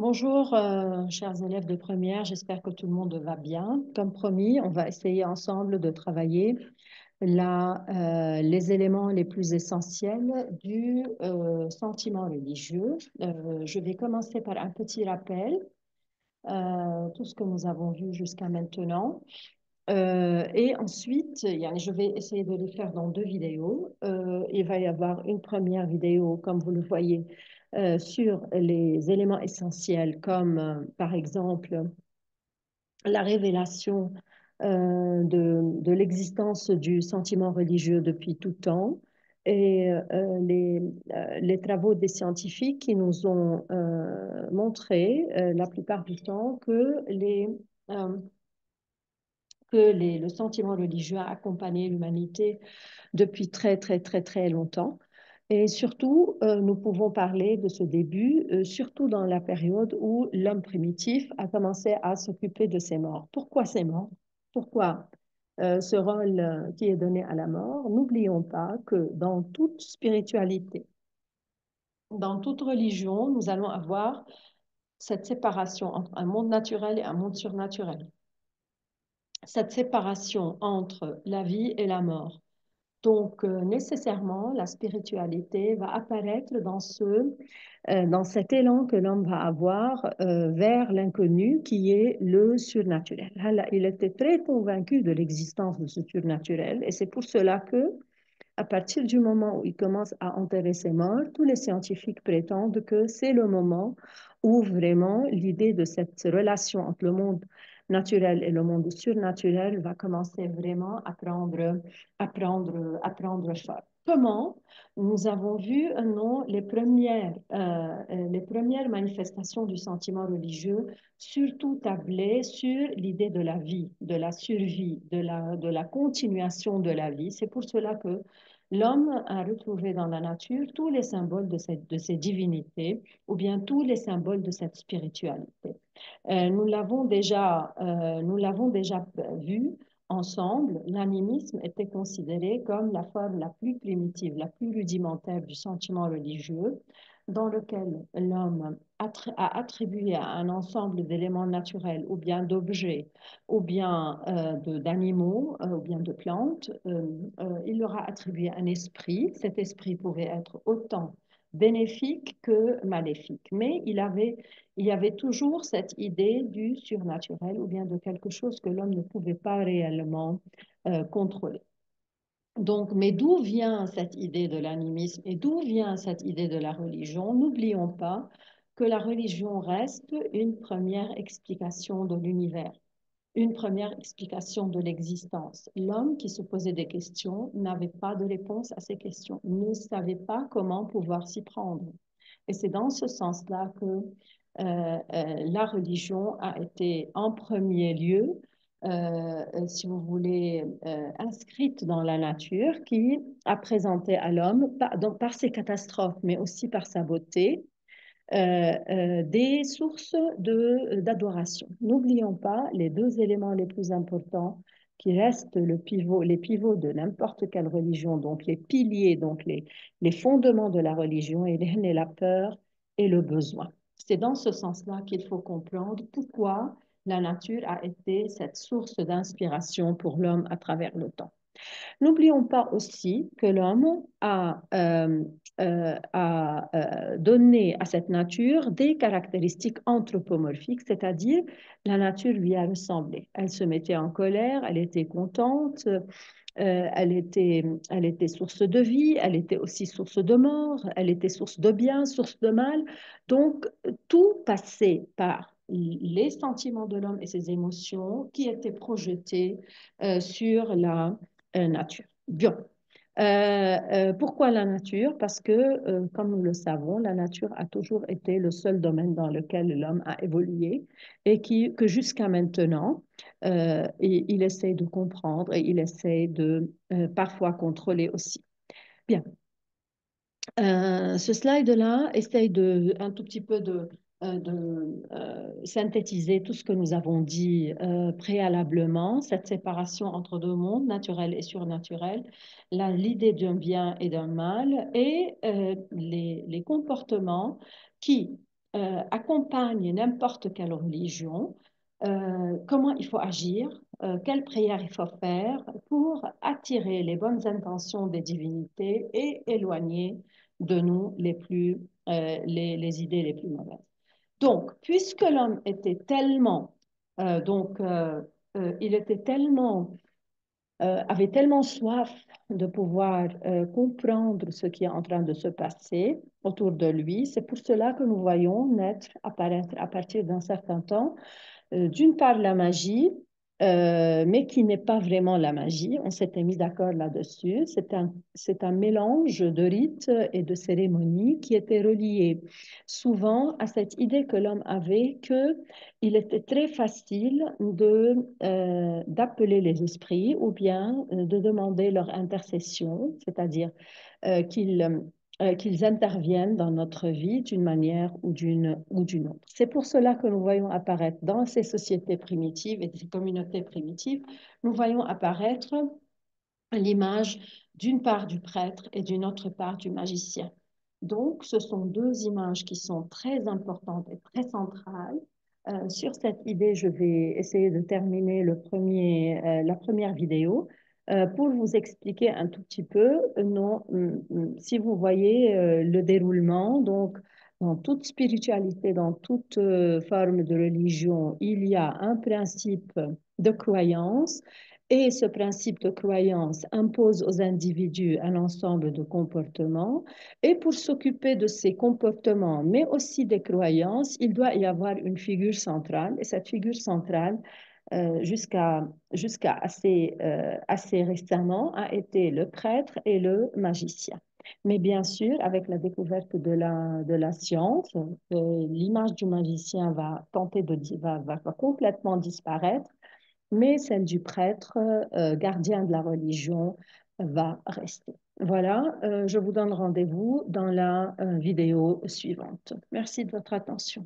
Bonjour, chers élèves de première, j'espère que tout le monde va bien. Comme promis, on va essayer ensemble de travailler les éléments les plus essentiels du sentiment religieux. Je vais commencer par un petit rappel, tout ce que nous avons vu jusqu'à maintenant. Et ensuite, je vais essayer de les faire dans deux vidéos. Il va y avoir une première vidéo, comme vous le voyez, sur les éléments essentiels, comme par exemple la révélation de l'existence du sentiment religieux depuis tout temps et les travaux des scientifiques qui nous ont montré la plupart du temps euh, que le sentiment religieux a accompagné l'humanité depuis très, très, très, très longtemps. Et surtout, nous pouvons parler de ce début, surtout dans la période où l'homme primitif a commencé à s'occuper de ses morts. Pourquoi ces morts? Pourquoi ce rôle qui est donné à la mort? N'oublions pas que dans toute spiritualité, dans toute religion, nous allons avoir cette séparation entre un monde naturel et un monde surnaturel. Cette séparation entre la vie et la mort. Donc, nécessairement, la spiritualité va apparaître dans cet élan que l'homme va avoir vers l'inconnu qui est le surnaturel. Il était très convaincu de l'existence de ce surnaturel et c'est pour cela que, à partir du moment où il commence à enterrer ses morts, tous les scientifiques prétendent que c'est le moment où vraiment l'idée de cette relation entre le monde naturel et le monde surnaturel va commencer vraiment à prendre forme. Comment? Nous avons vu non, les premières manifestations du sentiment religieux, surtout tablées sur l'idée de la vie, de la survie, de la continuation de la vie. C'est pour cela que l'homme a retrouvé dans la nature tous les symboles de ces divinités ou bien tous les symboles de cette spiritualité. Nous l'avons déjà vu ensemble. L'animisme était considéré comme la forme la plus primitive, la plus rudimentaire du sentiment religieux, dans lequel l'homme a attribué à un ensemble d'éléments naturels ou bien d'objets ou bien d'animaux ou bien de plantes, il leur a attribué un esprit. Cet esprit pouvait être autant bénéfique que maléfique, mais il y avait toujours cette idée du surnaturel ou bien de quelque chose que l'homme ne pouvait pas réellement contrôler. Donc, mais d'où vient cette idée de l'animisme et d'où vient cette idée de la religion? N'oublions pas que la religion reste une première explication de l'univers, une première explication de l'existence. L'homme qui se posait des questions n'avait pas de réponse à ces questions, ne savait pas comment pouvoir s'y prendre. Et c'est dans ce sens-là que la religion a été en premier lieu, si vous voulez, inscrite dans la nature, qui a présenté à l'homme, par ses catastrophes, mais aussi par sa beauté, des sources d'adoration. N'oublions pas les deux éléments les plus importants qui restent les pivots de n'importe quelle religion, donc les piliers, donc les fondements de la religion, et la peur et le besoin. C'est dans ce sens-là qu'il faut comprendre pourquoi la nature a été cette source d'inspiration pour l'homme à travers le temps. N'oublions pas aussi que l'homme a donné à cette nature des caractéristiques anthropomorphiques, c'est-à-dire la nature lui a ressemblé. Elle se mettait en colère, elle était contente, elle était source de vie, elle était aussi source de mort, elle était source de bien, source de mal. Donc, tout passait par les sentiments de l'homme et ses émotions qui étaient projetés sur la nature. Bien. Pourquoi la nature? Parce que, comme nous le savons, la nature a toujours été le seul domaine dans lequel l'homme a évolué et que jusqu'à maintenant, il essaie de comprendre et il essaie de parfois contrôler aussi. Bien. Ce slide-là essaye un tout petit peu de synthétiser tout ce que nous avons dit préalablement, cette séparation entre deux mondes, naturel et surnaturel, l'idée d'un bien et d'un mal, et les comportements qui, accompagne n'importe quelle religion, comment il faut agir, quelle prière il faut faire pour attirer les bonnes intentions des divinités et éloigner de nous les idées les plus mauvaises. Donc, puisque l'homme était tellement, il était tellement avait tellement soif de pouvoir comprendre ce qui est en train de se passer autour de lui. C'est pour cela que nous voyons naître, apparaître à partir d'un certain temps d'une part la magie, mais qui n'est pas vraiment la magie. On s'était mis d'accord là-dessus. C'est un mélange de rites et de cérémonies qui était relié souvent à cette idée que l'homme avait qu'il était très facile d'appeler les esprits ou bien de demander leur intercession, c'est-à-dire qu'ils interviennent dans notre vie d'une manière ou d'une autre. C'est pour cela que nous voyons apparaître dans ces sociétés primitives et ces communautés primitives, nous voyons apparaître l'image d'une part du prêtre et d'une autre part du magicien. Donc, ce sont deux images qui sont très importantes et très centrales. Sur cette idée, je vais essayer de terminer la première vidéo pour vous expliquer un tout petit peu. Non, si vous voyez le déroulement, donc dans toute spiritualité, dans toute forme de religion, il y a un principe de croyance et ce principe de croyance impose aux individus un ensemble de comportements. Et pour s'occuper de ces comportements, mais aussi des croyances, il doit y avoir une figure centrale. Et cette figure centrale, jusqu'à assez récemment, a été le prêtre et le magicien. Mais bien sûr, avec la découverte de la science, l'image du magicien va va complètement disparaître, mais celle du prêtre, gardien de la religion, va rester. Voilà, je vous donne rendez-vous dans la vidéo suivante. Merci de votre attention.